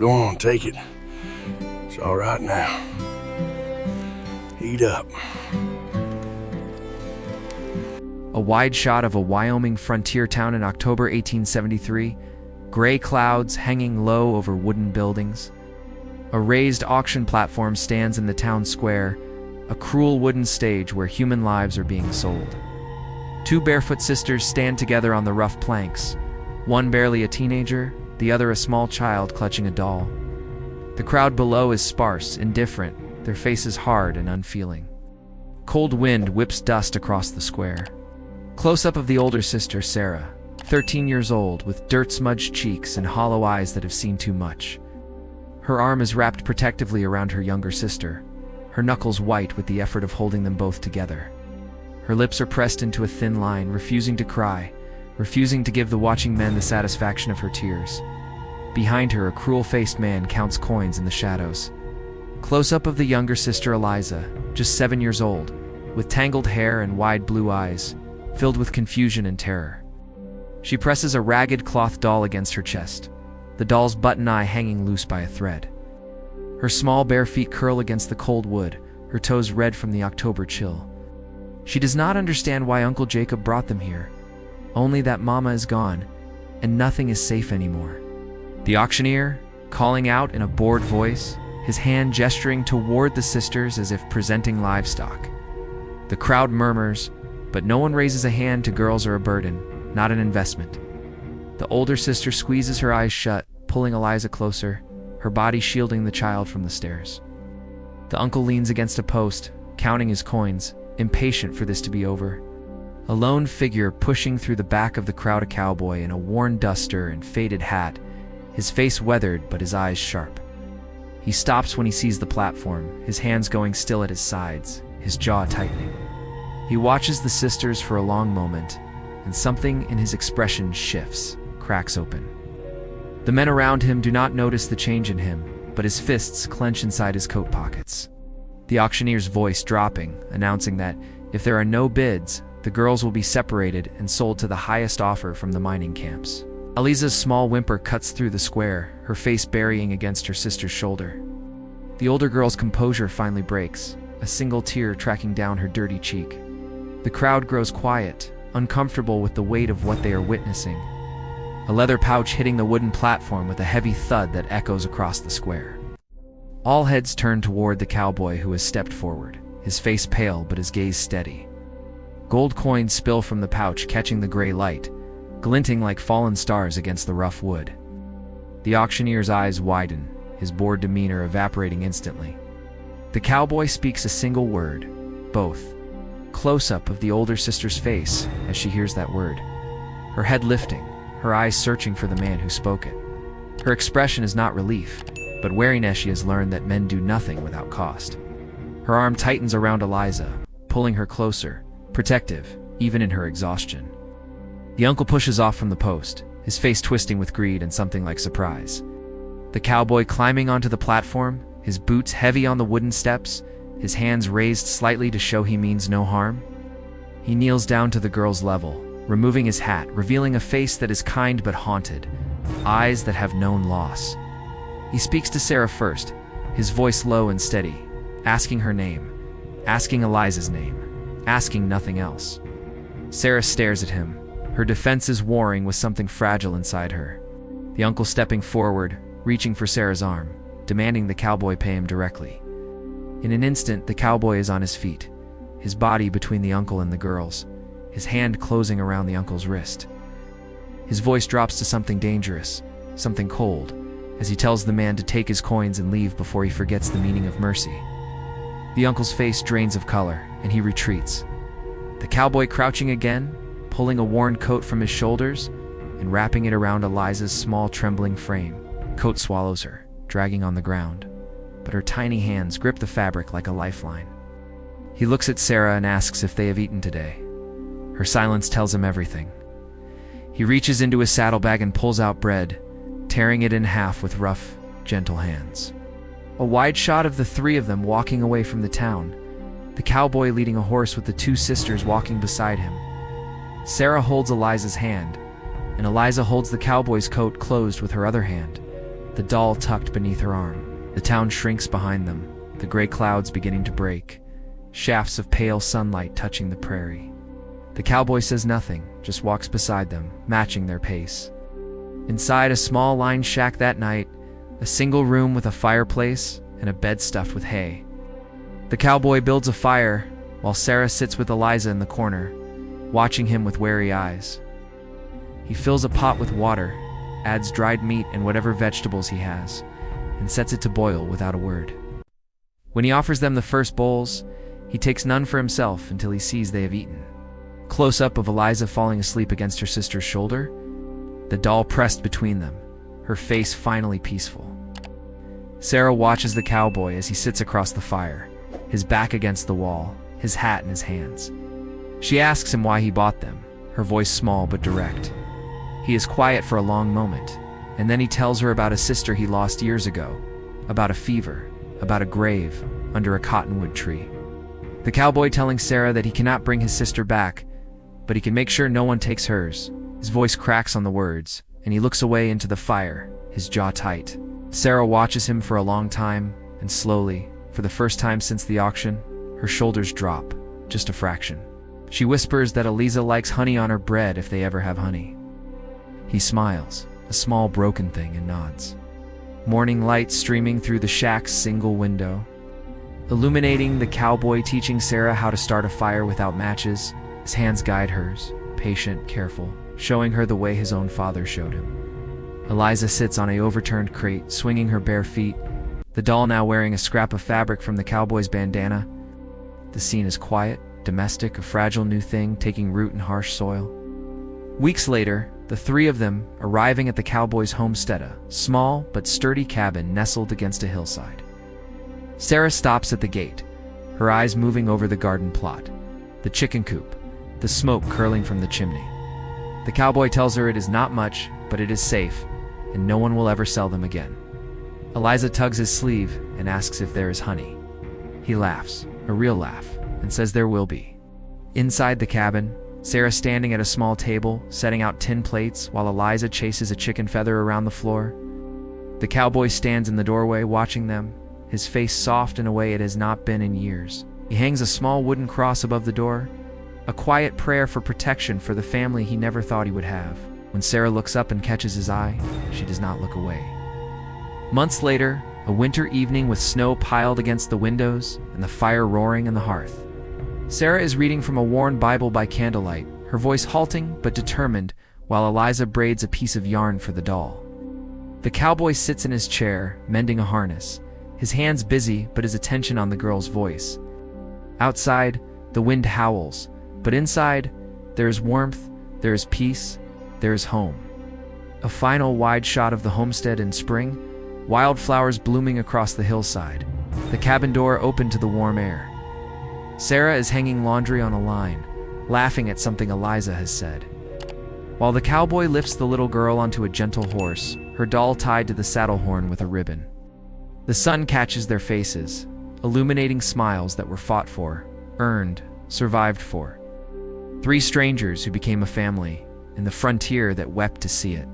Go on, take it. It's all right now. Heat up. A wide shot of a Wyoming frontier town in October 1873, gray clouds hanging low over wooden buildings. A raised auction platform stands in the town square, a cruel wooden stage where human lives are being sold. Two barefoot sisters stand together on the rough planks, one barely a teenager, the other a small child clutching a doll. The crowd below is sparse, indifferent, their faces hard and unfeeling. Cold wind whips dust across the square. Close-up of the older sister, Sarah, 13 years old, with dirt-smudged cheeks and hollow eyes that have seen too much. Her arm is wrapped protectively around her younger sister, her knuckles white with the effort of holding them both together. Her lips are pressed into a thin line, refusing to cry, refusing to give the watching men the satisfaction of her tears. Behind her, a cruel-faced man counts coins in the shadows. Close-up of the younger sister, Eliza, just 7 years old, with tangled hair and wide blue eyes, filled with confusion and terror. She presses a ragged cloth doll against her chest, the doll's button eye hanging loose by a thread. Her small bare feet curl against the cold wood, her toes red from the October chill. She does not understand why Uncle Jacob brought them here, only that Mama is gone, and nothing is safe anymore. The auctioneer, calling out in a bored voice, his hand gesturing toward the sisters as if presenting livestock. The crowd murmurs, but no one raises a hand to girls or a burden, not an investment. The older sister squeezes her eyes shut, pulling Eliza closer, her body shielding the child from the stairs. The uncle leans against a post, counting his coins, impatient for this to be over. A lone figure pushing through the back of the crowd, a cowboy in a worn duster and faded hat, his face weathered but his eyes sharp. He stops when he sees the platform, his hands going still at his sides, his jaw tightening. He watches the sisters for a long moment, and something in his expression shifts, cracks open. The men around him do not notice the change in him, but his fists clench inside his coat pockets. The auctioneer's voice dropping, announcing that if there are no bids, the girls will be separated and sold to the highest offer from the mining camps. Eliza's small whimper cuts through the square, her face burying against her sister's shoulder. The older girl's composure finally breaks, a single tear tracking down her dirty cheek. The crowd grows quiet, uncomfortable with the weight of what they are witnessing. A leather pouch hitting the wooden platform with a heavy thud that echoes across the square. All heads turn toward the cowboy who has stepped forward, his face pale but his gaze steady. Gold coins spill from the pouch, catching the gray light, glinting like fallen stars against the rough wood. The auctioneer's eyes widen, his bored demeanor evaporating instantly. The cowboy speaks a single word, both. Close-up of the older sister's face as she hears that word, her head lifting, her eyes searching for the man who spoke it. Her expression is not relief, but wariness. She has learned that men do nothing without cost. Her arm tightens around Eliza, pulling her closer, protective, even in her exhaustion. The uncle pushes off from the post, his face twisting with greed and something like surprise. The cowboy climbing onto the platform, his boots heavy on the wooden steps, his hands raised slightly to show he means no harm. He kneels down to the girl's level, removing his hat, revealing a face that is kind but haunted, eyes that have known loss. He speaks to Sarah first, his voice low and steady, asking her name, asking Eliza's name, asking nothing else. Sarah stares at him, her defenses warring with something fragile inside her. The uncle stepping forward, reaching for Sarah's arm, demanding the cowboy pay him directly. In an instant, the cowboy is on his feet, his body between the uncle and the girls, his hand closing around the uncle's wrist. His voice drops to something dangerous, something cold, as he tells the man to take his coins and leave before he forgets the meaning of mercy. The uncle's face drains of color, and he retreats. The cowboy crouching again, pulling a worn coat from his shoulders and wrapping it around Eliza's small trembling frame. Coat swallows her, dragging on the ground, but her tiny hands grip the fabric like a lifeline. He looks at Sarah and asks if they have eaten today. Her silence tells him everything. He reaches into his saddlebag and pulls out bread, tearing it in half with rough, gentle hands. A wide shot of the three of them walking away from the town, the cowboy leading a horse with the two sisters walking beside him. Sarah holds Eliza's hand, and Eliza holds the cowboy's coat closed with her other hand, the doll tucked beneath her arm. The town shrinks behind them, the gray clouds beginning to break, shafts of pale sunlight touching the prairie. The cowboy says nothing, just walks beside them, matching their pace. Inside a small line shack that night, a single room with a fireplace and a bed stuffed with hay. The cowboy builds a fire, while Sarah sits with Eliza in the corner, watching him with wary eyes. He fills a pot with water, adds dried meat and whatever vegetables he has, and sets it to boil without a word. When he offers them the first bowls, he takes none for himself until he sees they have eaten. Close-up of Eliza falling asleep against her sister's shoulder, the doll pressed between them, her face finally peaceful. Sarah watches the cowboy as he sits across the fire, his back against the wall, his hat in his hands. She asks him why he bought them, her voice small but direct. He is quiet for a long moment, and then he tells her about a sister he lost years ago, about a fever, about a grave under a cottonwood tree. The cowboy telling Sarah that he cannot bring his sister back, but he can make sure no one takes hers. His voice cracks on the words, and he looks away into the fire, his jaw tight. Sarah watches him for a long time, and slowly, for the first time since the auction, her shoulders drop, just a fraction. She whispers that Eliza likes honey on her bread if they ever have honey. He smiles, a small broken thing, and nods. Morning light streaming through the shack's single window, illuminating the cowboy teaching Sarah how to start a fire without matches. His hands guide hers, patient, careful, showing her the way his own father showed him. Eliza sits on a overturned crate, swinging her bare feet, the doll now wearing a scrap of fabric from the cowboy's bandana. The scene is quiet, domestic, a fragile new thing taking root in harsh soil. Weeks later, the three of them arriving at the cowboy's homestead, a small but sturdy cabin nestled against a hillside. Sarah stops at the gate, her eyes moving over the garden plot, the chicken coop, the smoke curling from the chimney. The cowboy tells her it is not much, but it is safe, and no one will ever sell them again. Eliza tugs his sleeve and asks if there is honey. He laughs, a real laugh, and says there will be. Inside the cabin, Sarah standing at a small table, setting out tin plates while Eliza chases a chicken feather around the floor. The cowboy stands in the doorway watching them, his face soft in a way it has not been in years. He hangs a small wooden cross above the door, a quiet prayer for protection for the family he never thought he would have. When Sarah looks up and catches his eye, she does not look away. Months later, a winter evening with snow piled against the windows and the fire roaring in the hearth. Sarah is reading from a worn Bible by candlelight, her voice halting but determined, while Eliza braids a piece of yarn for the doll. The cowboy sits in his chair, mending a harness, his hands busy but his attention on the girl's voice. Outside, the wind howls, but inside, there is warmth, there is peace, there is home. A final wide shot of the homestead in spring, wildflowers blooming across the hillside, the cabin door open to the warm air. Sarah is hanging laundry on a line, laughing at something Eliza has said. While the cowboy lifts the little girl onto a gentle horse, her doll tied to the saddle horn with a ribbon. The sun catches their faces, illuminating smiles that were fought for, earned, survived for. Three strangers who became a family, and the frontier that wept to see it.